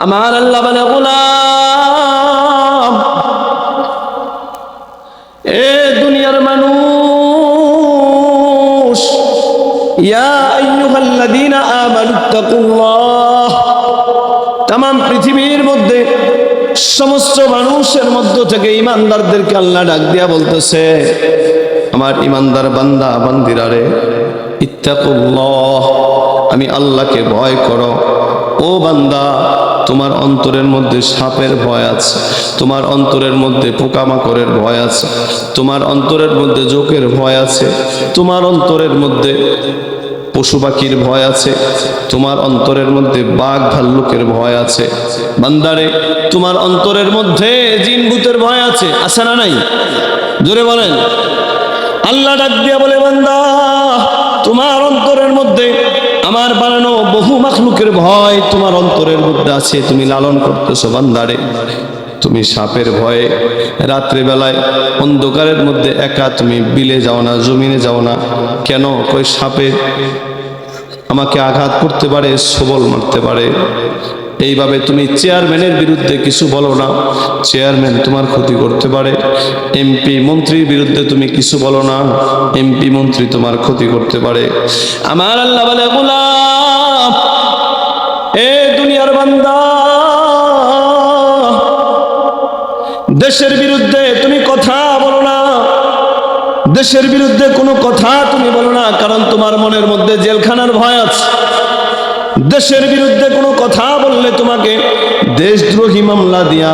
আমার আল্লাহ বলে গোলাম, এ দুনিয়ার মানুষ, ইয়া আইয়ুহাল্লাযীনা আমানুত্তাকুল্লাহ, তামাম পৃথিবীর মধ্যে সমস্ত মানুষের মধ্য থেকে ইমানদারদেরকে আল্লাহ ডাক দিয়া বলতেছে, আমার ইমানদার বান্দা বান্দিরা রে, ইত্তাকুল্লাহ, আমি আল্লাহকে ভয় করো। ও বান্দা, তোমার অন্তরের মধ্যে সাপের ভয় আছে, তোমার অন্তরের মধ্যে পোকামাকড়ের ভয় আছে, তোমার অন্তরের মধ্যে জোকের ভয় আছে, তোমার অন্তরের মধ্যে পশু পাখির ভয় আছে, তোমার অন্তরের মধ্যে বাঘ ভাল্লুকের ভয় আছে। বান্দারে, তোমার অন্তরের মধ্যে জিন ভূতের ভয় আছে, আছে না নাই? জোরে বলেন। আল্লাহ ডাক দিয়া বলে, বান্দা, তোমার অন্তরের মধ্যে আমার বানানো বহু মাখলুকের ভয় তোমার অন্তরের মধ্যে আছে, তুমি লালন করতেছো। বান্দারে, তুমি সাপের ভয়ে রাত্রে বেলায় অন্ধকারের মধ্যে একা তুমি বিলে যাও না, জমিনে যাও না। কেন? কই সাপে আমাকে আঘাত করতে পারে, সবল মারতে পারে। এইভাবে তুমি চেয়ারম্যানের বিরুদ্ধে কিছু বলো না, চেয়ারম্যান তোমার ক্ষতি করতে পারে। এমপি মন্ত্রীর বিরুদ্ধে তুমি কিছু বলো না, এমপি মন্ত্রী তোমার ক্ষতি করতে পারে। আমার আল্লাহ বলে, গোলাম, এ দুনিয়ার বান্দা, দেশের বিরুদ্ধে তুমি কথা বলো না, দেশের বিরুদ্ধে কোনো কথা তুমি বলো না, কারণ তোমার মনের মধ্যে জেলখানার ভয় আছে। দেশের বিরুদ্ধে কোনো কথা বললে তোমাকে দেশদ্রোহী মামলা দিয়া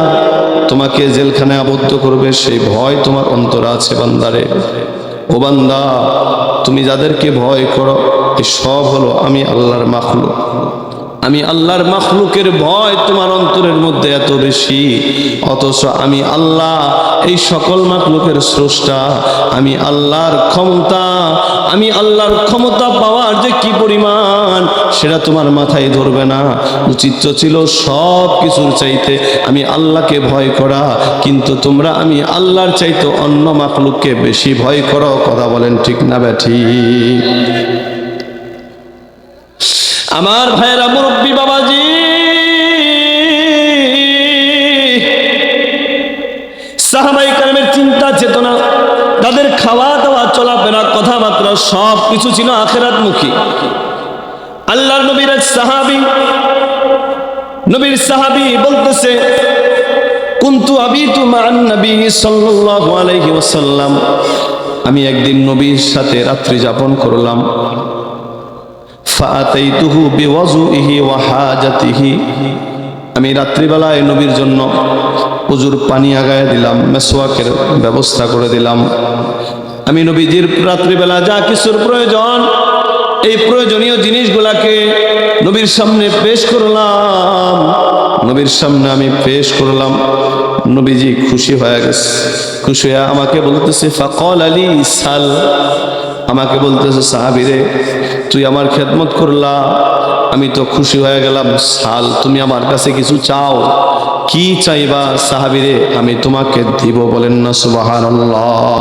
তোমাকে জেলখানায় আবদ্ধ করবে, সেই ভয় তোমার অন্তরে আছে। বান্দারে, ও বান্দা, তুমি যাদেরকে ভয় করো, এই সব হলো আমি আল্লাহর মাখলুক। আমি আল্লাহর মাখলুকের ভয় তোমার অন্তরের মধ্যে এত বেশি, অথচ আমি আল্লাহ এই সকল মাখলুকের স্রষ্টা। আমি আল্লাহর ক্ষমতা, আমি আল্লাহর ক্ষমতা পাওয়ার যে কি পরিমাণ সেটা তোমার মাথায় ধরবে না। উচিত ছিল সব কিছুর চাইতে আমি আল্লাহকে ভয় করা, কিন্তু তোমরা আমি আল্লাহর চাইতে অন্য মাখলুককে বেশি ভয় করো। কথা বলেন ঠিক না বেঠিক? আমার ভাইয়েরা, মুরব্বী বাবাজি, সাহাবায়ে কেরামের চিন্তা চেতনা, তাদের খাওয়া দাওয়া, চলাফেরা, কথাবার্তা সব কিছু ছিল আখিরাতমুখী। আল্লাহর নবীর এক সাহাবী, নবীর সাহাবী বলতেছে, কুনতু আবিতু মা'আন নবী সাল্লাল্লাহু আলাইহি ওয়াসাল্লাম, আমি একদিন নবীর সাথে রাত্রি যাপন করলাম। ফাআতাইতুহু বিওয়াজুইহি ওয়া হাজাতিহি, আমি রাত্রিবেলায় নবীর জন্য উজুর পানি আগায় দিলাম, মেসওয়াকের ব্যবস্থা করে দিলাম। আমি নবীজির রাত্রিবেলা যা কিছুর প্রয়োজন, এই প্রয়োজনীয় জিনিসগুলাকে নবীর সামনে পেশ করলাম, নবীর সামনে আমি পেশ করলাম। নবীজি খুশি হয়ে গেছে, খুশি হয়ে আমাকে বলতেছে, ফাকাল আলী সাল, আমাকে বলতেছে, সাহাবীরে, তুই আমার খেদমত করলা, আমি তো খুশি হয়ে গেলাম, সাল, তুমি আমার কাছে কিছু চাও। কি চাইবা? সাহাবীরে, আমি তোমাকে দিব। বলেন না সুবহানাল্লাহ।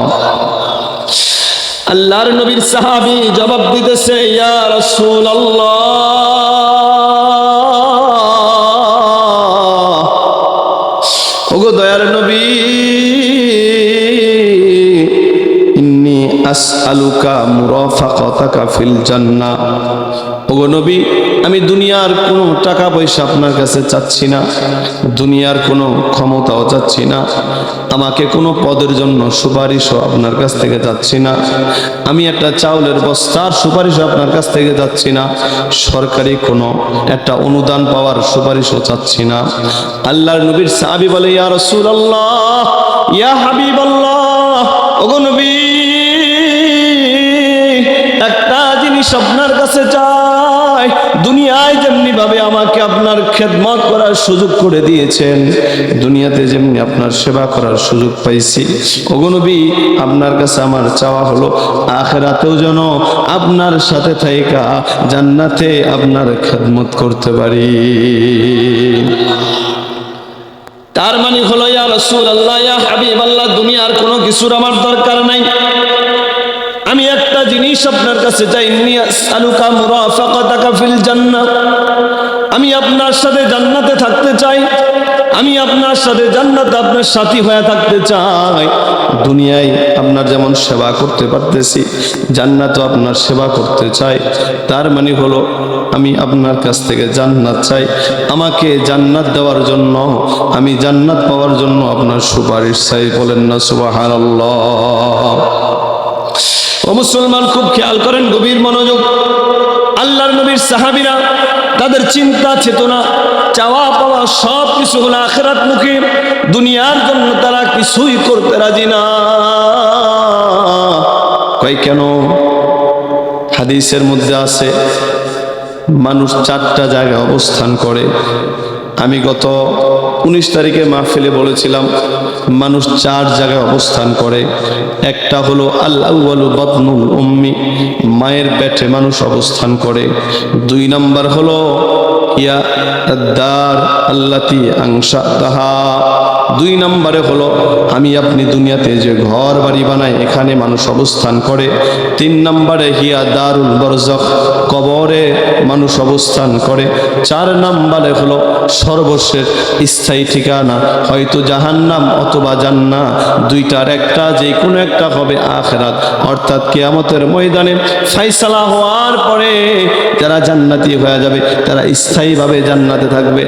আল্লাহর নবীর সাহাবী জবাব দিতেছে, ইয়া রাসূলুল্লাহ, ওগো দয়ার নবী, ইন্নী আসআলুকা মুরাফাকাতাকা ফিল জান্নাহ। ওগো নবী, আমি দুনিয়ার কোনো টাকা পয়সা আপনার কাছে চাচ্ছি না, দুনিয়ার কোনো ক্ষমতাও চাচ্ছি না, আমাকে কোনো পদের জন্য সুপারিশও আপনার কাছ থেকে চাচ্ছি না, আমি একটা চাউলের বস্তার সুপারিশও আপনার কাছ থেকে চাচ্ছি না, সরকারি কোনো একটা অনুদান পাওয়ার সুপারিশও চাচ্ছি না। আল্লাহর নবীর সাহাবী বলে, ইয়া রাসূলুল্লাহ, ইয়া হাবিবাল্লাহ, ওগো নবী, একটা জিনিস আপনার কাছে চাই। দুনিয়ায় যেমনি ভাবে আমাকে আপনার খেদমত করার সুযোগ করে দিয়েছেন, দুনিয়াতে যেমনি আপনার সেবা করার সুযোগ পাইছি, ওগো নবী, আপনার কাছে আমার চাওয়া হলো আখিরাতেও যেন আপনার সাথে থাইকা জান্নাতে আপনার খেদমত করতে পারি। তার মানে হলো, ইয়া রাসূলুল্লাহ, ইয়া হাবিবাল্লাহ, দুনিয়ার কোনো কিছুর আমার দরকার নাই, আমি একটা জিনিস আপনার কাছে চাই, ইন্নী আসআলুকা মুরাফাকাতাকা ফিল জান্নাহ, আমি আপনার সাথে জান্নাতে থাকতে চাই, আমি আপনার সাথে জান্নাতে আপনার সাথী হয়ে থাকতে চাই। দুনিয়ায় আপনার যেমন সেবা করতে পারতেছি, জান্নাতও আপনার সেবা করতে চাই। তার মানে হলো আমি আপনার কাছ থেকে জান্নাত চাই। আমাকে জান্নাত দেওয়ার জন্য, আমি জান্নাত পাওয়ার জন্য আপনার সুপারিশ চাই। বলেন না সুবহানাল্লাহ। ও মুসলমান, খুব খেয়াল করেন, গভীর মনোযোগ। আল্লাহর নবীর সাহাবীরা, তাদের চিন্তা চেতনা চাওয়া পাওয়া সব কিছু হলো আখিরাতমুখী। দুনিয়ার জন্য তারা কিছুই করতে রাজি না। কই কেন? হাদিসের মধ্যে আছে মানুষ 4টা জায়গায় অবস্থান করে। আমি গত 19 তারিখে মাহফিলে বলেছিলাম মানুষ 4 জায়গায় অবস্থান করে। একটা হলো আল আউয়ালু বাতনুল উম্মি, মায়ের পেটে মানুষ অবস্থান করে। 2 নাম্বার হলো ইয়া আদ-দার আল্লাতি আনশাতাহা, 2 নম্বরে হলো আমি আপনি দুনিয়াতে যে ঘর বাড়ি বানাই এখানে মানুষ অবস্থান করে। 3 নম্বরে হিয়া দারুল বরজখ, কবরে মানুষ অবস্থান করে। 4 নম্বরে হলো সর্বশেষ স্থায়ী ঠিকানা, হয়তো জাহান্নাম অথবা জান্নাত, 2টার একটা, যে কোনো একটা হবে আখিরাত, অর্থাৎ কিয়ামতের ময়দানে ফয়সালা হওয়ার পরে যারা জান্নাতি হয়ে যাবে তারা স্থায়ীভাবে জান্নাতে থাকবে,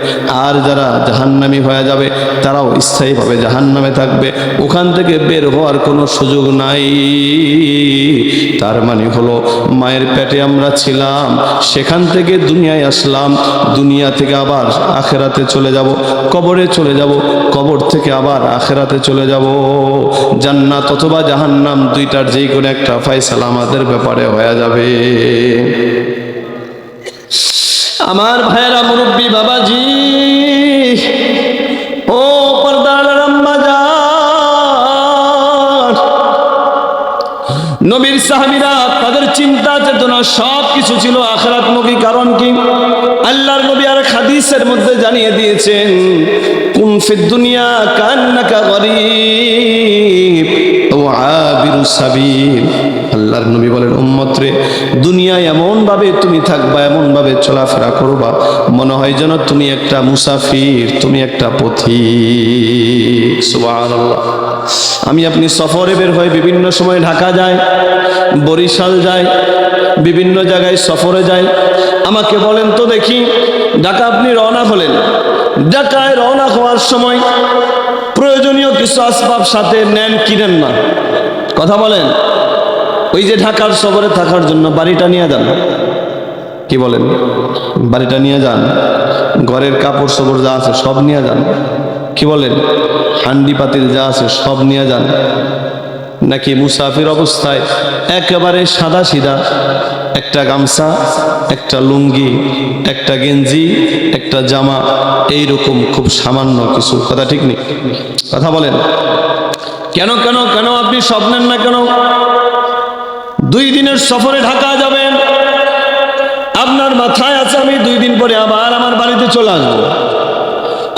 আর যারা জাহান্নামী হয়ে যাবে তারাও স্থায়ীভাবে জাহান্নামে থাকবে। ওখান থেকে বের হওয়ার কোনো সুযোগ নাই। তার মানে হলো মায়ের পেটে আমরা ছিলাম, সেখান থেকে দুনিয়ায় আসলাম, দুনিয়া থেকে আবার আখিরাতে চলে যাব, কবরে চলে যাব, কবর থেকে আবার আখিরাতে চলে যাব। জান্নাত অথবা জাহান্নাম, 2টার যে কোনো একটা ফয়সালা আমাদের ব্যাপারে হয়ে যাবে। আমার ভাইয়েরা, মুরব্বী বাবাজি, ও পর্দার আম্মা জান, নবীর সাহাবীরা তাদের চিন্তা চেতনা সব কিছু ছিল আখিরাতমুখী। কারণ কি? আল্লাহর নবী আর হাদিসের মধ্যে জানিয়ে দিয়েছেন, কুন ফিদ দুনিয়া কান্নাকা গরীব ও আবিরুস সাবিল। আল্লাহর নবী বলেন, উম্মত রে, দুনিয়ায় এমন ভাবে তুমি থাকবা, এমন ভাবে চলাফেরা করবা, মনে হয় যেন তুমি একটা মুসাফির, তুমি একটা পথিক। সুবহানাল্লাহ। আমি আপনি সফরে বের হয়ে বিভিন্ন সময় ঢাকা যায়, বরিশাল যায়, বিভিন্ন জায়গায় সফরে যায়। আমাকে বলেন তো দেখি, ঢাকা আপনি রওনা হলেন, ঢাকায় রওনা হওয়ার সময় প্রয়োজনীয় কিছু আসবাব সাথে নেন কি নেন না? কথা বলেন। ওই যে ঢাকার সফরে থাকার জন্য বাড়িটা নিয়ে যান, কি বলেন? বাড়িটা নিয়ে যান, ঘরের কাপড় চোপড় যা আছে সব নিয়ে যান, কি বলেন? হান্ডি পাতিল যা আছে সব নিয়ে যান, নাকি মুসাফির অবস্থায় একেবারে সাদা সিধা একটা গামছা, একটা লুঙ্গি, একটা গেঞ্জি, একটা জামা, এইরকম খুব সামান্য কিছু? কথা ঠিক নেই? কথা বলেন। কেন কেন কেন আপনি সব নেন না কেন? 2 দিনের সফরে ঢাকা যাবেন, আপনার মাথায় আছে আমি 2 দিন পরে আবার আমার বাড়িতে চলে আসবো,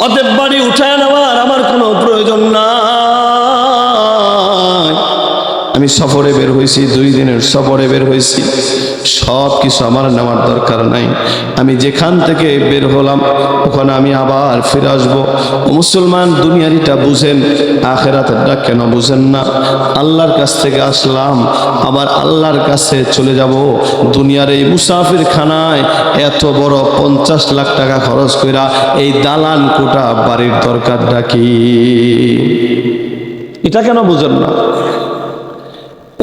অতএব বাড়ি উঠায় নেওয়ার আমার কোনো প্রয়োজন নাই। আমি সফরে বের হয়েছি, 2 দিনের সফরে বের হয়েছি, সব কিছু আমার নেওয়ার দরকার নাই। আমি যেখান থেকে বের হলাম ওখানে আমি আবার ফিরে আসবো। মুসলমান, দুনিয়ারিটা বুঝেন, আখিরাতটা কেন বুঝেন না? আল্লাহর কাছ থেকে আসলাম, আবার আল্লাহর কাছে চলে যাব। দুনিয়ার এই মুসাফির খানায় এত বড় 50 লাখ টাকা খরচ কইরা এই দালান কোটা বাড়ির দরকারটা কি? এটা কেন বুঝেন না?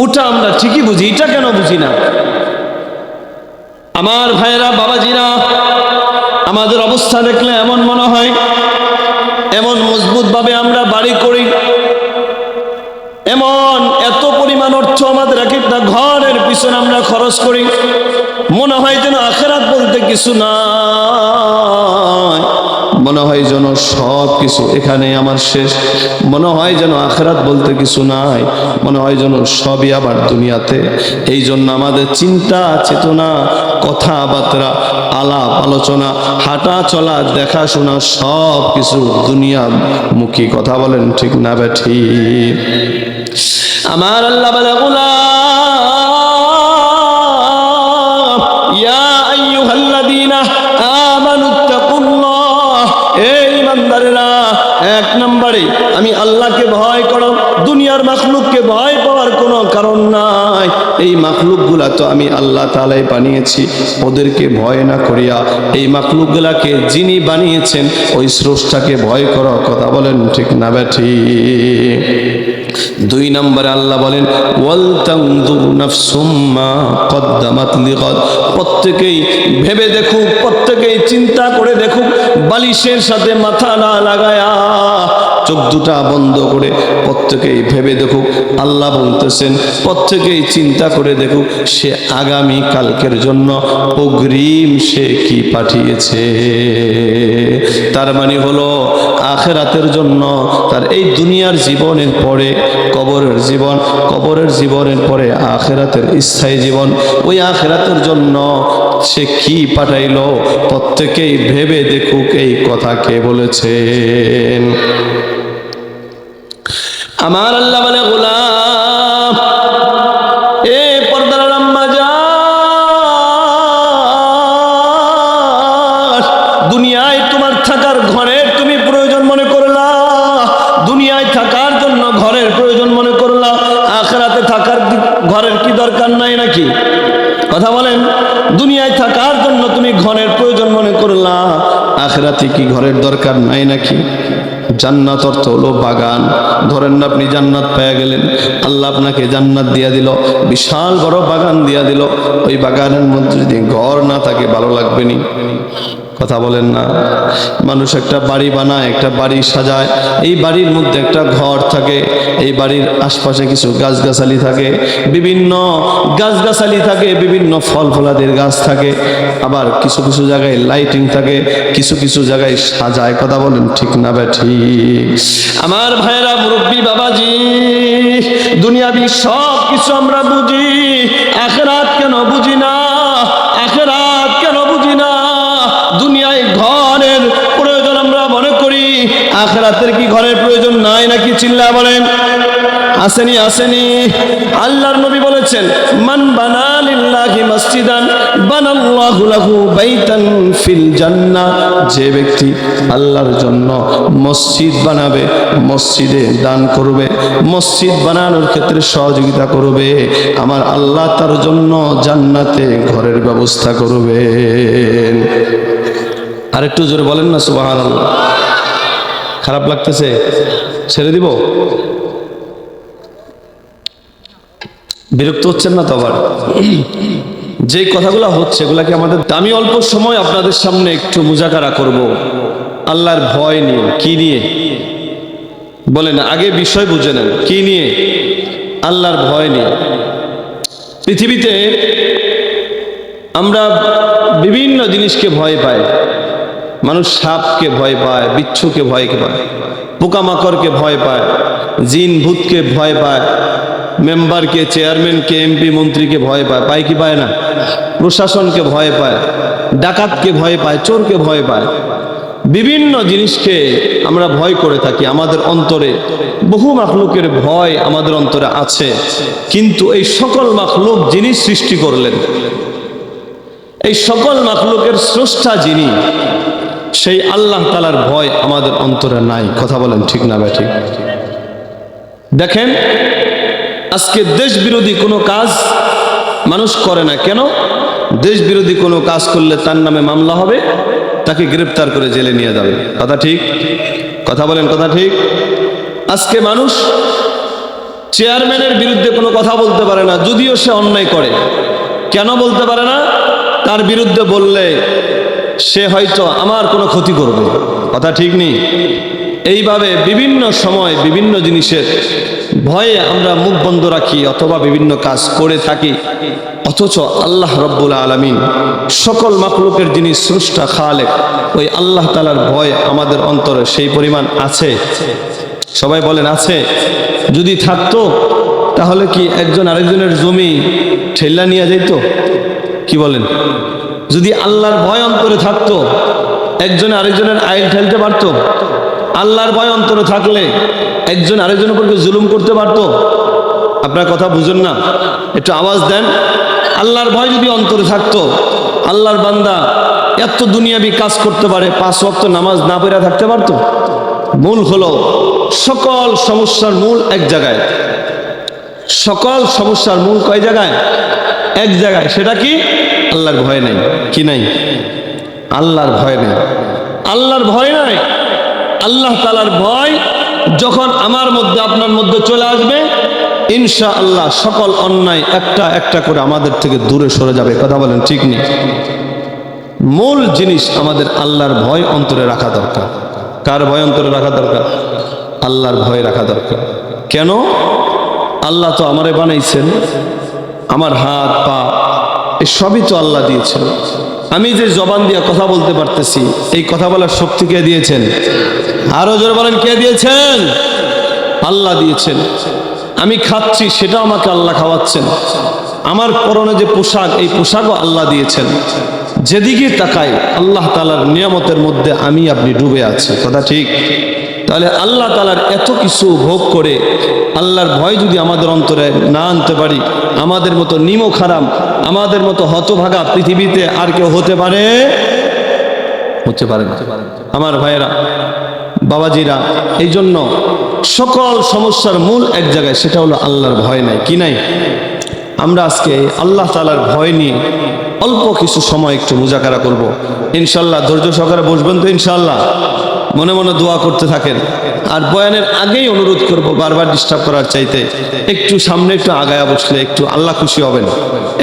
ওটা আমরা ঠিকই বুঝি, এটা কেন বুঝি না? আমার ভাইয়েরা, বাবাজিরা, আমাদের অবস্থা দেখলে এমন মনে হয় এমন মজবুত ভাবে আমরা বাড়ি করি, এমন এত পরিমাণ অর্থ আমাদের একটা ঘরের পিছনে আমরা খরচ করি, মনে হয় যেন আখিরাত বলতে কিছু নাই, মনে হয় যেন সব কিছু এখানে আমার শেষ, মনে হয় যেন আখিরাত বলতে কিছু নাই, মনে হয় যেন সবই আবার দুনিয়াতে। এই জন্য আমাদের চিন্তা চেতনা, কথাবার্তা, আলাপ আলোচনা, হাঁটা চলা, দেখাশোনা সব কিছু দুনিয়ামুখী। কথা বলেন ঠিক না বেঠি? আমার আল্লাহ বলে, ইয়া আইয়ুহাল্লাযীনা আমানু ইমানদারেরা, এক নম্বরে আমি আল্লাহকে ভয় করো। দুনিয়ার মাখলুককে ভয় পাওয়ার কোনো কারণ নাই। এই মাখলুকগুলা তো আমি আল্লাহ তাআলাই বানিয়েছি, ওদেরকে ভয় না করিয়া এই মাখলুকগুলাকে যিনি বানিয়েছেন ওই স্রষ্টাকে ভয় করো। কথা বলেন ঠিক না বেঠিক? দুই নম্বরে আল্লাহ বলেন ওয়াল তানজুর নাফসুম মা কদ্দামাত লিগাদ, প্রত্যেকেই ভেবে দেখুক, প্রত্যেকেই চিন্তা করে দেখুক, বালিশের সাথে মাথা না লাগায়া চোখ দুটা বন্ধ করে প্রত্যেকেই ভেবে দেখুক। আল্লাহ বলতেছেন প্রত্যেকেই চিন্তা করে দেখুক সে আগামী কালকের জন্য অগ্রিম সে কি পাঠিয়েছে। তার মানে হলো আখিরাতের জন্য তার এই দুনিয়ার জীবনের পরে কবরের জীবন, কবরের জীবনের পরে আখিরাতের স্থায়ী জীবন, ওই আখিরাতের জন্য সে কি পাঠাইলো প্রত্যেকেই ভেবে দেখুক। এই কথা কে বলেছেন? আমার আল্লাহ বলে গোলাম এ পর্দার আম্মা যান, দুনিয়ায় তোমার থাকার ঘরের তুমি প্রয়োজন মনে করলা, দুনিয়ায় থাকার জন্য ঘরের প্রয়োজন মনে করলা, আখিরাতে থাকার ঘরের কি দরকার নাই নাকি? কথা বলেন। দুনিয়ায় থাকার জন্য তুমি ঘরের প্রয়োজন মনে করলা, আখিরাতে কি ঘরের দরকার নাই নাকি? জান্নাত অর্থ হলো বাগান। ধরেন না আপনি জান্নাত পেয়ে গেলেন, আল্লাহ আপনাকে জান্নাত দিয়া দিল, বিশাল বড় বাগান দিয়া দিল, ওই বাগানের মধ্যে যদি ঘর না থাকে ভালো লাগবে নি? কথা বলেন না? মানুষ একটা বাড়ি বানায়, একটা বাড়ি সাজায়, এই বাড়ির মধ্যে একটা ঘর থাকে, এই বাড়ির আশপাশে কিছু গাছগাছালি থাকে, বিভিন্ন গাছগাছালি থাকে, বিভিন্ন ফল ফলাদের গাছ থাকে, আবার কিছু কিছু জায়গায় লাইটিং থাকে, কিছু কিছু জায়গায় সাজায়। কথা বলেন ঠিক না ঠিক? আমার ভাইয়েরা, মুরব্বী বাবাজি, দুনিয়াবি সব কিছু আমরা বুঝি, আখিরাত কেন বুঝি না? আখিরাত কেন বুঝি না? দুনিয়ায় ঘরের প্রয়োজন আমরা মনে করি, আখিরাতের কি ঘরের প্রয়োজন নাই নাকি? চিল্লা বলেন। আসেনি আসেনি? আল্লাহর নবী বলেছেন মান বানা লিল্লাহি মসজিদান বানাল্লাহু লাহু বাইতান ফিল জান্নাহ, যে ব্যক্তি আল্লাহর জন্য মসজিদ বানাবে, মসজিদে দান করবে, মসজিদ বানানোর ক্ষেত্রে সহযোগিতা করবে, আমার আল্লাহ তার জন্য জান্নাতে ঘরের ব্যবস্থা করবেন। আরেকটু জোরে বলেন না সুবহানাল্লাহ। খারাপ লাগতেছে? ছেড়ে দিব? বিরক্ত হচ্ছেন না তো? আবার যে কথাগুলো হচ্ছে এগুলাকে আমাদের, আমি অল্প সময় আপনাদের সামনে একটু মুজাকারা করব আল্লাহর ভয় নিয়ে। কি নিয়ে বলেন? আগে বিষয় বুঝে নেন। কি নিয়ে? আল্লাহর ভয় নিয়ে। পৃথিবীতে আমরা বিভিন্ন জিনিসকে ভয় পাই। মানুষ সাপকে ভয় পায়, বিচ্ছুকে ভয় পায়, পোকামাকড়কে ভয় পায়, জিন ভূতকে ভয় পায়, মেম্বারকে, চেয়ারম্যানকে, এমপি মন্ত্রীকে ভয় পায়। পায় কি পায় না? প্রশাসনকে ভয় পায়, ডাকাতকে ভয় পায়, চোরকে ভয় পায়, বিভিন্ন জিনিসকে আমরা ভয় করে থাকি। আমাদের অন্তরে বহু মাখলুকের ভয় আমাদের অন্তরে আছে, কিন্তু এই সকল মাখলুক যিনি সৃষ্টি করলেন, এই সকল মাখলুকের স্রষ্টা যিনি, সেই আল্লাহ তাআলার ভয় আমাদের অন্তরে নাই। কথা বলেন ঠিক না ঠিক? দেখেন আজকে দেশ বিরোধী কোনো কাজ মানুষ করে না কেন? দেশ বিরোধী কোনো কাজ করলে তার নামে মামলা হবে, তাকে গ্রেফতার করে জেলে নিয়ে যাবে। কথা ঠিক? কথা বলেন কথা ঠিক? আজকে মানুষ চেয়ারম্যানের বিরুদ্ধে কোনো কথা বলতে পারে না, যদিও সে অন্যায় করে। কেন বলতে পারে না? তার বিরুদ্ধে বললে সে হয়তো আমার কোনো ক্ষতি করবে। কথা ঠিক নেই? এইভাবে বিভিন্ন সময় বিভিন্ন জিনিসের ভয়ে আমরা মুখ বন্ধ রাখি অথবা বিভিন্ন কাজ করে থাকি, অথচ আল্লাহ রব্বুল আলামিন সকল মাখলুকের যিনি স্রষ্টা খালেক, ওই আল্লাহ তাআলার ভয় আমাদের অন্তরে সেই পরিমাণ আছে। সবাই বলেন আছে? যদি থাকতো তাহলে কি একজন আরেকজনের জমি ঠেলা নিয়ে যেত? কি বলেন? যদি আল্লাহর ভয় অন্তরে থাকতো একজন আরেকজনের আইল ঠেলতে পারতো? আল্লাহর ভয় অন্তরে থাকলে একজন আরেকজনের উপর জুলুম করতে পারতো? আপনার কথা বুঝেন না, একটু আওয়াজ দেন। আল্লাহর ভয় যদি অন্তরে থাকতো, আল্লাহর বান্দা এত দুনিয়াবি কাজ করতে পারে, 5 ওয়াক্ত নামাজ না পড়ে থাকতে পারতো? মূল হলো সকল সমস্যার মূল এক জায়গায়। সকল সমস্যার মূল কয় জায়গায়? এক জায়গায়। সেটা কি? আল্লাহর ভয় নাই। কি নাই? আল্লাহর ভয় নেই। আল্লাহর ভয় নাই। আল্লাহ তাআলার ভয় যখন আমার মধ্যে আপনার মধ্যে চলে আসবে, ইনশাআল্লাহ সকল অন্যায় একটা একটা করে আমাদের থেকে দূরে সরে যাবে। কথা বলেন ঠিক নেই? মূল জিনিস আমাদের আল্লাহর ভয় অন্তরে রাখা দরকার। কার ভয় অন্তরে রাখা দরকার? আল্লাহর ভয় রাখা দরকার। কেন? আল্লাহ তো আমারে বানাইছেন, আমার হাত পা এই সবই তো আল্লাহ দিয়েছেন। আমি যে জবান দিয়ে কথা বলতে পারতেছি, এই কথা বলার শক্তি কে দিয়েছেন? আরো জোরে বলেন, কে দিয়েছেন? আল্লাহ দিয়েছেন। আমি খাচ্ছি, সেটা আমাকে আল্লাহ খাওয়াচ্ছেন। আমার পরনে যে পোশাক, এই পোশাকও আল্লাহ দিয়েছেন। যেদিকে তাকাই আল্লাহ তাআলার নিয়ামতের মধ্যে আমি আপনি ডুবে আছি। কথা ঠিক? তাহলে আল্লাহ তাআলার এত কিছু ভোগ করে আল্লাহর ভয় যদি আমাদের অন্তরে না আনতে পারি, আমাদের মতো নিমক হারাম, আমাদের মতো হতভাগা পৃথিবীতে আর কেউ হতে পারে? হতে পারে না। আমার ভাইয়েরা, বাবাজিরা, এই জন্য সকল সমস্যার মূল এক জায়গায়, সেটা হলো আল্লাহর ভয় নাই। কি নাই? আমরা আজকে আল্লাহ তাআলার ভয় নিয়ে অল্প কিছু সময় একটু মুজাকারা করব। ইনশাল্লাহ ধৈর্য সহকারে বসবেন তো? ইনশাল্লাহ মনে মনে দোয়া করতে থাকেন। আর বয়ানের আগেই অনুরোধ করব, বারবার ডিস্টার্ব করার চাইতে একটু সামনে একটু আগায়া বসলে একটু আল্লাহ খুশি হবেন।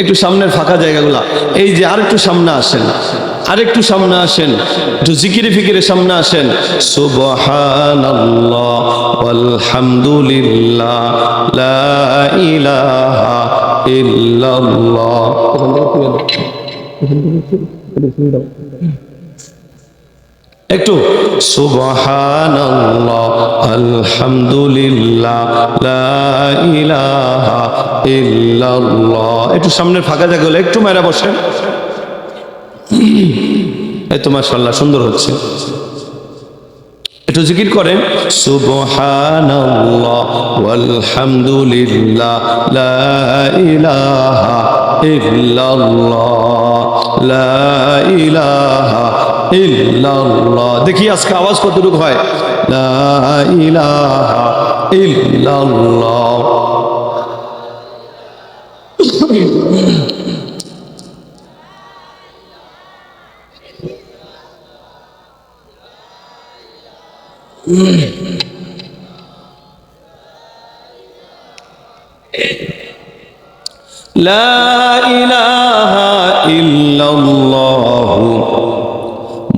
একটু সামনের ফাঁকা জায়গাগুলা, এই যে আর একটু সামনে আসেন, আরেকটু সামনে আসেন, একটু জিকিরে ফিকিরে সামনে আসেন। সুবহানাল্লাহ ওয়ালহামদুলিল্লাহ লা ইলাহা ইল্লাল্লাহ। একটু সুবহানাল্লাহ আলহামদুলিল্লাহ লা ইলাহা ইল্লাল্লাহ। একটু সামনের ফাঁকা জায়গাগুলো একটু মেরা বসেন। এই তো মাশাআল্লাহ সুন্দর হচ্ছে। একটু জিকির করেন, সুবহানাল্লাহ ওয়ালহামদুলিল্লাহ লা ইলাহা ইল্লাল্লাহ লা ইলাহা ইল্লাল্লাহ। দেখি আজকে আওয়াজ কতটুকু হয়। লা ইলাহা ইল্লাল্লাহ। লা ইলাহা ইল্লাল্লাহু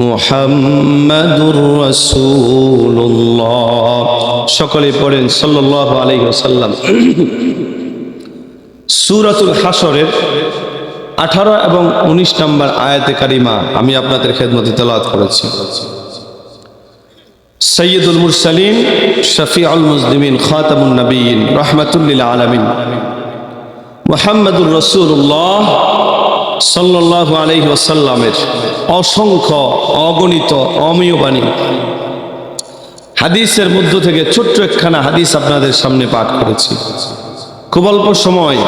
মুহাম্মাদুর রাসূলুল্লাহ। সকলে পড়েন সাল্লাল্লাহু আলাইহি ওয়াসাল্লাম। সূরাতুল হাশরের 18 এবং 19 নম্বর আয়াতে কারিমা আমি আপনাদের খেদমতে তেলাওয়াত করেছি। সৈয়দুল মুরসালিন, শফিউল মুজনিমিন, খাতামুন নবিয়্যিন, রাহমাতুল লিল আলামিন মুহাম্মাদুর রাসূলুল্লাহ সাল্লাল্লাহু আলাইহি ওয়াসাল্লামের অসংখ্য অগণিত অমেয় বাণী হাদিসের মধ্য থেকে ছোট্ট একখানা হাদিস আপনাদের সামনে পাঠ করেছি। খুব অল্প সময়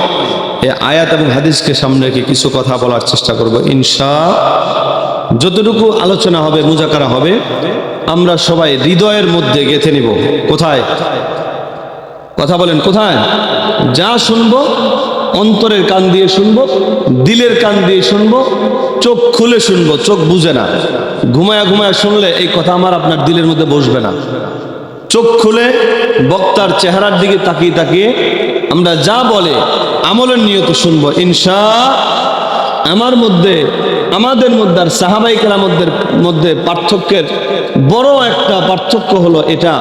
এই আয়াত এবং হাদিসকে সামনে রেখে কিছু কথা বলার চেষ্টা করব ইনশাআল্লাহ। যতটুকু আলোচনা হবে, মুজাকারা হবে, আমরা সবাই হৃদয়ের মধ্যে গেঁথে নিব। কোথায়? কথা বলেন, কোথায়? যা শুনবো অন্তরের কান দিয়ে শুনবো, দিলের কান দিয়ে শুনবো, চোখ খুলে শুনবো। চোখ বুঝে না, ঘুমায়া ঘুমায়া শুনলে এই কথা আমার আপনার দিলের মধ্যে বসবে না। চোখ খুলে বক্তার চেহারার দিকে তাকিয়ে তাকিয়ে আমরা যা বলে আমলের নিয়ত শুনবো ইনশাআল্লাহ। আমাদের মধ্যে আর সাহাবাই কেরামদের মধ্যে পার্থক্যের বড় একটা পার্থক্য হলো এটা,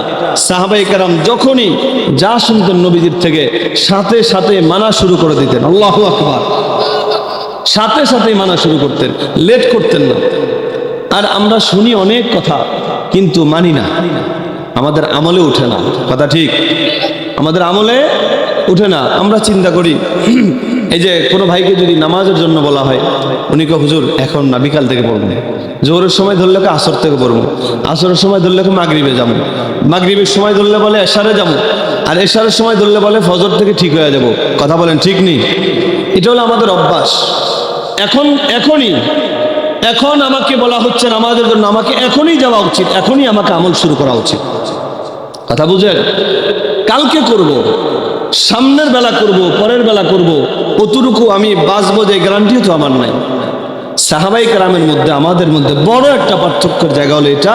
সাহাবাই কেরাম যখনই যা শুনতেন নবীজির থেকে সাথে সাথে মানা শুরু করে দিতেন। আল্লাহু আকবার। সাথে সাথে মানা শুরু করতেন, লেট করতেন না। আর আমরা শুনি অনেক কথা কিন্তু মানি না, আমাদের আমলে উঠে না। কথা ঠিক? আমাদের আমলে উঠে না। আমরা চিন্তা করি, এই যে কোনো ভাইকে যদি নামাজের জন্য বলা হয়, উনি কে হুজুর এখন না, বিকাল থেকে পড়বো। জোহরের সময় ধরলে আসর থেকে পড়বো, আসরের সময় ধরলে মাগরিবে যাবো, মাগরিবের সময় ধরলে বলে এশারে যাবো, আর এশারের সময় ধরলে বলে ফজর থেকে ঠিক হয়ে যাব। কথা বলেন ঠিক নেই? এটা হলো আমাদের অভ্যাস। এখন আমাকে বলা হচ্ছে নামাজের জন্য, আমাকে এখনই যাওয়া উচিত, এখনই আমাকে আমল শুরু করা উচিত। কথা বুঝেন? কালকে করব, সামনের বেলা করব, পরের বেলা করব, অতটুকু আমি বাঁচবো যে গ্যারান্টিও তো আমার নাই। সাহাবাই কেরামের মধ্যে আমাদের মধ্যে বড় একটা পার্থক্যের জায়গা হলো এটা।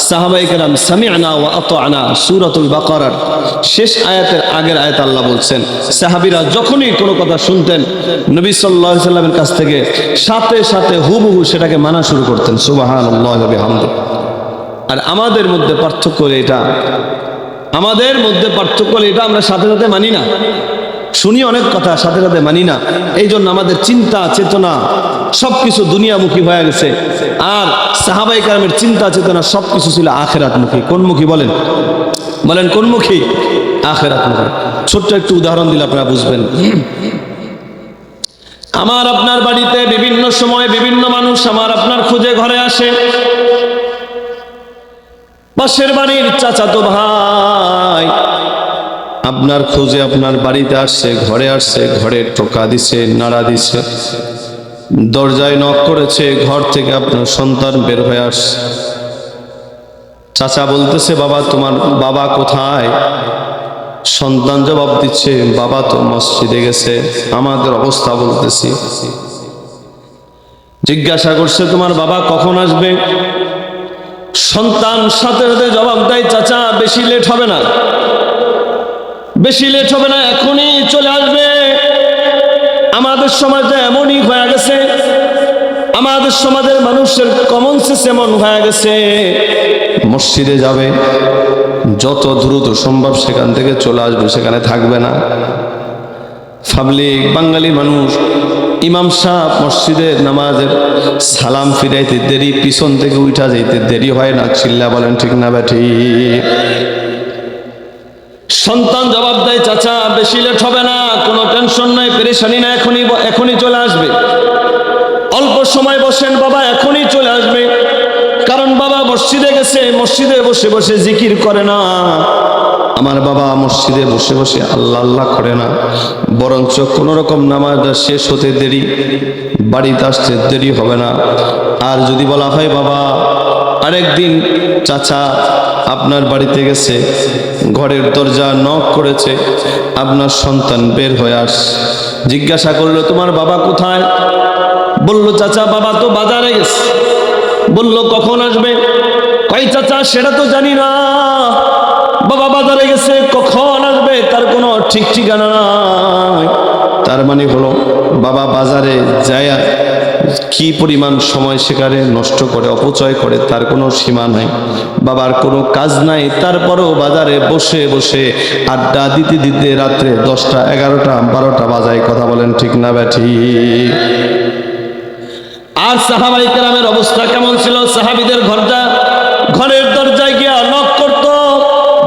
সাহাবাই কেরাম সামি'না ওয়া আতা'না সূরাতুল বাকারার শেষ আয়াতের আগের আয়াত আল্লাহ বলছেন, সাহাবীরা যখনই কোনো কথা শুনতেন নবী সাল্লাল্লাহু আলাইহি সাল্লামের কাছ থেকে সাথে সাথে হুবহু সেটাকে মানা শুরু করতেন। সুবহানাল্লাহি ওয়া বিহামদিহি। আর আমাদের মধ্যে পার্থক্য হলো এটা, আমাদের মধ্যে পার্থক্য হলো এটা, আমরা সাথে সাথে মানি না, শুনি অনেক কথা, সাথে সাথে মানি না। এই জন্য আমাদের চিন্তা চেতনা সবকিছু দুনিয়ামুখী হয়ে গেছে। আর সাহাবাই কেরামের চিন্তা চেতনা সবকিছু ছিল আখিরাতমুখী। কোনমুখী বলেন? বলেন কোনমুখী? আখিরাতমুখী। ছোট্ট একটু উদাহরণ দিলে আপনারা বুঝবেন। আমার আপনার বাড়িতে বিভিন্ন সময় বিভিন্ন মানুষ আমার আপনার খোঁজে ঘরে আসে। পাশের বাড়ির চাচাতো ভাই আপনার খোঁজে আপনার বাড়িতে আসছে, ঘরে আসছে, ঘরে টোকা দিছে, নাড়া দিছে, দরজায় নক করেছে, ঘর থেকে আপনার সন্তান বের হয়ে আসছে। চাচা বলতেছে, বাবা তোমার বাবা কোথায়? সন্তান জবাব দিচ্ছে, বাবা তো মসজিদে গেছে। আমাদের অবস্থা বলতেছি। জিজ্ঞাসা করছে, তোমার বাবা কখন আসবে? সন্তান সাথে সাথে জবাব দেয়, চাচা বেশি লেট হবে না, বেশি লেট হবে না, এখনই চলে আসবে। আমাদের সমাজে এমনই হয়ে গেছে, আমাদের সমাজের মানুষের কমন সেন্স এমন হয়ে গেছে, মসজিদে যাবে, যত দ্রুত সম্ভব সেখান থেকে চলে আসবে, সেখানে থাকবে না। পাবলিক বাঙালি মানুষ, ইমাম সাহেব মসজিদের নামাজের সালাম ফিরাইতে দেরি, পিছন থেকে উঠা যাইতে দেরি হয় না। চিল্লা বলেন ঠিক না বেঠি? সন্তান জবাব দেয়, চাচা বেশি লেট হবে না, কোনো টেনশন নাই, পেরেশানি না, এখনই চলে আসবে। অল্প সময় বসেন বাবা, এখনই চলে আসবে। কারণ বাবা মসজিদে গেছে, মসজিদে বসে বসে জিকির করে না। আমার বাবা মসজিদে বসে বসে আল্লাহ আল্লাহ করে না, বরঞ্চ কোনো রকম নামাজটা শেষ হতে দেরি, বাড়িতে আসতে দেরি হবে না। আর যদি বলা হয় বাবা আরেকদিন চাচা আপনার বাড়িতে গেছে, ঘরের দরজা নক করেছে, আপনার সন্তান বের হয়ে আস, জিজ্ঞাসা করলো তোমার বাবা কোথায়? বলল চাচা বাবা তো বাজারে গেছে। বলল কখন আসবে? কই চাচা সেটা তো জানি না, বাবা বাজারে গেছে, কখন আসবে তার কোনো ঠিক ঠিকানা নাই। তার মানে হলো বাবা বাজারে যায় কি পরিমাণ সময় সেখানে নষ্ট করে, অপচয় করে, তার কোনো সীমা নাই। বাবার কোনো কাজ নাই, তারপরেও বাজারে বসে বসে আড্ডা দিতে দিতে রাত্রে 10টা 11টা 12টা বাজায়। কথা বলেন ঠিক না ব্যাঠি? আর সাহাবায়ে কেরামের অবস্থা কেমন ছিল? সাহাবীদের ঘরের দরজায় গিয়া নক করত,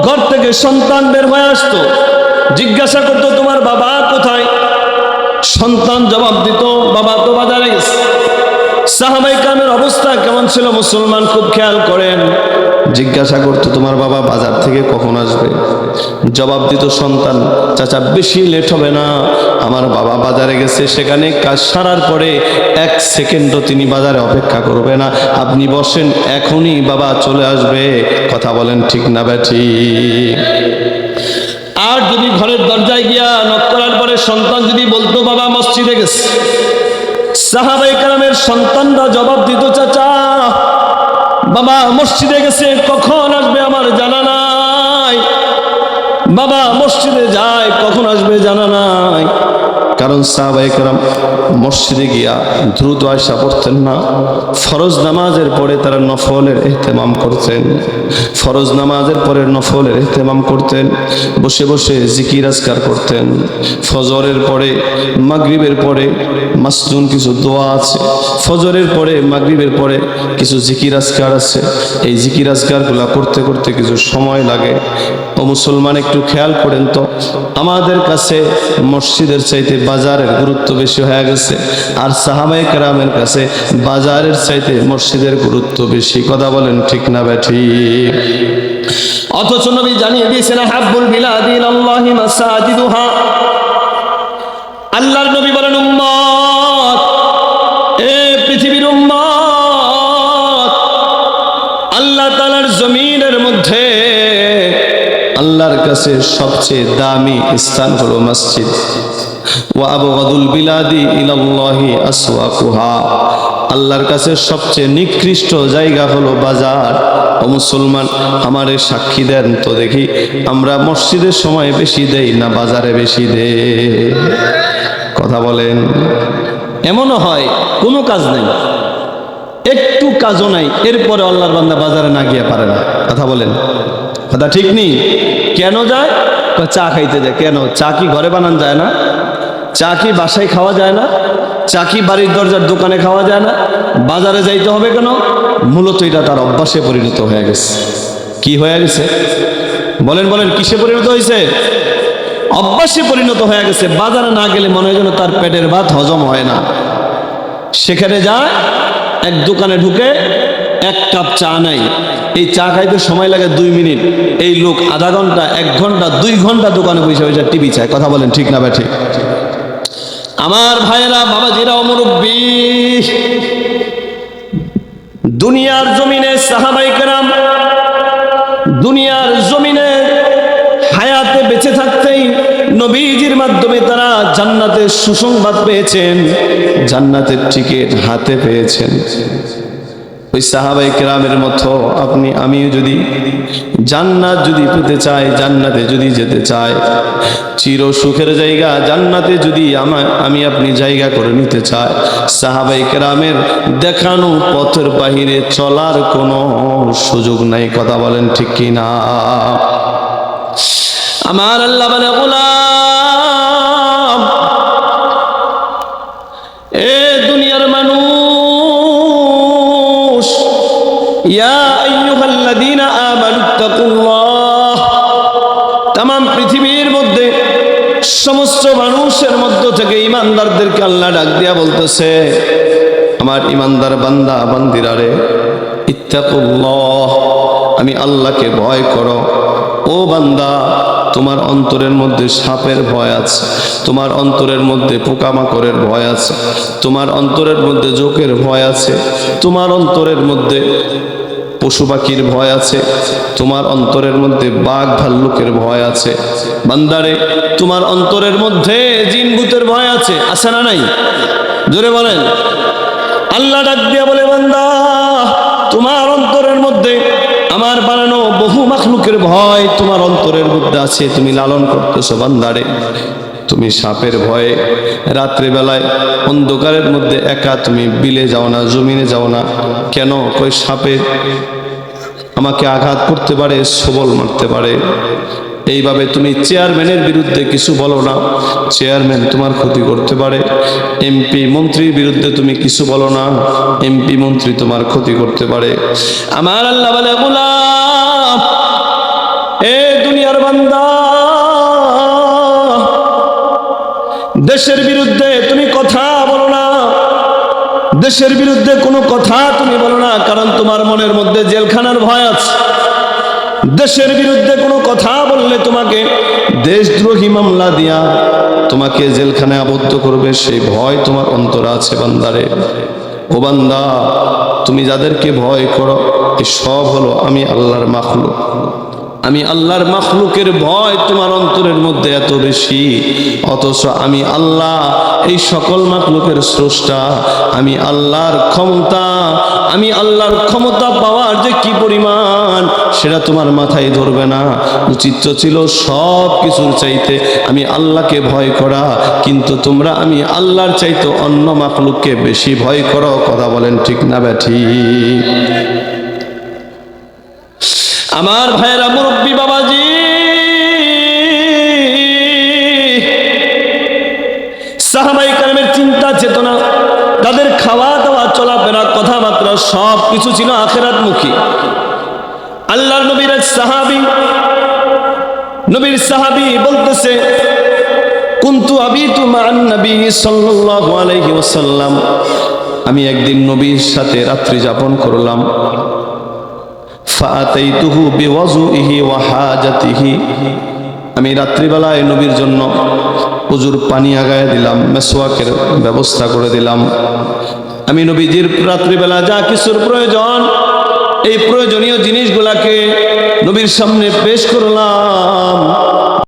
ঘর থেকে সন্তান বের হয়ে আসতো, জিজ্ঞাসা করতো তোমার বাবা কোথায়? সন্তান জবাব দিত বাবা তো বাজারে গেছে। সাহাবায়ে কেরামের অবস্থা কেমন ছিল মুসলমান খুব খেয়াল করেন। জিজ্ঞাসা করতো তোমার বাবা বাজার থেকে কখন আসবে? জবাব দিত সন্তান, চাচা বেশি লেট হবে না, আমার বাবা বাজারে গেছে, সেখানে কাজ সারার পরে 1 সেকেন্ডও তিনি বাজারে অপেক্ষা করবে না, আপনি বসেন, এখনই বাবা চলে আসবে। কথা বলেন ঠিক না ব্যাঠি? আর যদি ঘরের দরজায় গিয়া নক করার পরে সন্তান যদি বলতো বাবা মসজিদে গেছে, সাহাবায়ে কেরামের সন্তানরা জবাব দিত চাচা বাবা মসজিদে গেছে, কখন আসবে আমার জানা নাই, বাবা মসজিদে যায়, কখন আসবে জানা নাই। কারণ সাহাবায়ে কেরাম মসজিদে গিয়া দ্রুত আয়সা পড়তেন না, ফরজ নামাজের পরে তারা নফলের ইহতেমাম করতেন, ফরজ নামাজের পরে নফলের ইহতেমাম করতেন, বসে বসে জিকির আজকার করতেন। ফজরের পরে মাগরিবের পরে মাসনুন কিছু দোয়া আছে, ফজরের পরে মাগরিবের পরে কিছু জিকির আজকার আছে, এই জিকির আজকারগুলো করতে করতে কিছু সময় লাগে। ও মুসলমান একটু খেয়াল করেন তো, আমাদের কাছে মসজিদের চাইতে বাজারের গুরুত্ব বেশি হয়ে গেছে, আর সাহাবায়ে কেরামের কাছে বাজারের চাইতে মসজিদের গুরুত্ব বেশি। কথা বলেন ঠিক না ব্যাঠি? অথচ নবী জানিয়ে দিয়েছেন হাব্বুল বিলাদি ইলাল্লাহি মাসাজিদুহা। আল্লাহর নবী বলেন উম্মত, এ পৃথিবীর উম্মত, আল্লাহর কাছে সবচেয়ে দামি স্থান হলো মসজিদ। ওয়া আবগাদুল বিলাদি ইলাল্লাহি আসওয়াকুহা, আল্লাহর কাছে সবচেয়ে নিকৃষ্ট জায়গা হলো বাজার। ও মুসলমান, আমারে সাক্ষী দেন তো দেখি, আমরা মসজিদের সময় বেশি দেই না বাজারে বেশি দেই? কথা বলেন। এমনও হয় কোনো কাজ নাই, একটু কাজও নাই, এরপরে আল্লাহর বান্দা বাজারে না গিয়ে পারে না। কথা বলেন, কথা ঠিক নেই। কেন যায়? চা খাইতে যায়। কেন? চা কি ঘরে বানানো যায় না? চা কি বাসায় খাওয়া যায় না? চা কি বাড়ির দরজার দোকানে খাওয়া যায় না? বাজারে যাইতে হবে কেন? মূলত এটা তার অভ্যাসে পরিণত হয়ে গেছে। কি হয়ে গেছে? বলেন বলেন, কিসে পরিণত হয়েছে? অভ্যাসে পরিণত হয়ে গেছে। বাজারে না গেলে মনে হয় যেন তার পেটের ভাত হজম হয় না। সেখানে যায়, এক দোকানে ঢুকে এক কাপ চা নাই, এই চা খাইতে সময় লাগে 2 মিনিট, এই লোক আধা ঘন্টা, 1 ঘন্টা, 2 ঘন্টা দোকানে বসে বসে টিভি চায়। কথা বলেন ঠিক না ঠিক? আমার ভাইয়েরা, বাবাজিরা, মুরব্বী, দুনিয়ার জমিনে সাহাবায়ে কেরাম দুনিয়ার জমিনে হায়াতে বেঁচে থাকতেই নবীজির মাধ্যমে তারা জান্নাতের সুসংবাদ পেয়েছেন, জান্নাতের টিকিট হাতে পেয়েছেন। ওই সাহাবায়ে কেরামের মতো আপনি আমিও যদি জান্নাত যদি পেতে চাই, জান্নাতে যদি যেতে চাই, চির সুখের জায়গা জান্নাতে যদি আমি আপনি জায়গা করে নিতে চাই, সাহাবায়ে কেরামের দেখানো পথের বাহিরে চলার কোনো সুযোগ নাই। কথা বলেন ঠিক কি না? আমার আল্লাহ বলে, গোলাম, এ দুনিয়ার মানুষ, ইয়া আইয়ুহাল্লাযীনা আমানুত্তাকুল্লাহ, তামাম পৃথিবীর মধ্যে সমস্ত মানুষের মধ্য থেকে ইমানদারদেরকে আল্লাহ ডাক দিয়া বলতেছে, আমার ইমানদার বান্দা বান্দিরা রে, ইত্তাকুল্লাহ, আমি আল্লাহকে ভয় করো। ও বান্দা, তোমার অন্তরের মধ্যে সাপের ভয় আছে, তোমার অন্তরের মধ্যে পোকামাকড়ের ভয় আছে, তোমার অন্তরের মধ্যে জোকের ভয় আছে, তোমার অন্তরের মধ্যে পশু পাখির ভয় আছে, তোমার অন্তরের মধ্যে বাঘ ভাল্লুকের ভয় আছে। বান্দারে, তোমার অন্তরের মধ্যে জিন ভূতের ভয় আছে, আছে না নাই? জোরে বলেন। আল্লাহ ডাক দিয়া বলে, বান্দা, তোমার অন্তরের মধ্যে আমার বানানো বহু মাখলুকের ভয় তোমার অন্তরের মধ্যে আছে, তুমি লালন করতেছো। বান্দারে, তুমি সাপের ভয়ে রাত্রে বেলায় অন্ধকারের মধ্যে একা তুমি বিলে যাও না, জমিনে যাও না। কেন? কই সাপে আমাকে আঘাত করতে পারে, সবল মারতে পারে। এইভাবে তুমি চেয়ারম্যানের বিরুদ্ধে কিছু বলো না, চেয়ারম্যান তোমার ক্ষতি করতে পারে। এমপি মন্ত্রীর বিরুদ্ধে তুমি কিছু বলো না, এমপি মন্ত্রী তোমার ক্ষতি করতে পারে। আমার আল্লাহ বলে, গোলাম, এ দুনিয়ার বান্দা, দেশের বিরুদ্ধে তুমি কথা বলো না, দেশের বিরুদ্ধে কোনো কথা তুমি বলো না, কারণ তোমার মনের মধ্যে জেলখানার ভয় আছে। দেশের বিরুদ্ধে কোনো কথা বললে তোমাকে দেশদ্রোহী মামলা দিয়া তোমাকে জেলখানায় আবদ্ধ করবে, সেই ভয় তোমার অন্তরে আছে। বান্দারে, ও বান্দা, তুমি যাদেরকে ভয় করো, এই সব হলো আমি আল্লাহর মাখলুক। আমি আল্লাহর মাখলুকের ভয় তোমার অন্তরের মধ্যে এত বেশি, অথচ আমি আল্লাহ এই সকল মাখলুকের স্রষ্টা। আমি আল্লাহর ক্ষমতা পাওয়ার যে কি পরিমাণ সেটা তোমার মাথায় ধরবে না। উচিত ছিল সব কিছুর চাইতে আমি আল্লাহকে ভয় করা, কিন্তু তোমরা আমি আল্লাহর চাইতে অন্য মাখলুককে বেশি ভয় করো। কথা বলেন ঠিক না ঠিক? আমার ভাইয়েরা, মুরব্বী, বাবাজি, সাহাবায়ে কেরামের চিন্তা চেতনা, তাদের খাওয়া দাওয়া, চলাফেরা, কথাবার্তা সব কিছু ছিল আখিরাতমুখী। আল্লাহর নবীর এক সাহাবী বলতেছে, কুনতু আবিতু মা'আন নবী সাল্লাল্লাহু আলাইহি ওয়াসাল্লাম, আমি একদিন নবীর সাথে রাত্রি যাপন করলাম। ফাআতাইতুহু বিওয়াজুইহি ওয়া হাজাতিহি, আমি রাত্রিবেলায় নবীর জন্য উজুর পানি আগায় দিলাম, মেসওয়াকের ব্যবস্থা করে দিলাম। আমি নবীজির রাত্রিবেলা যা কিছুর প্রয়োজন এই প্রয়োজনীয় জিনিসগুলাকে নবীর সামনে পেশ করলাম।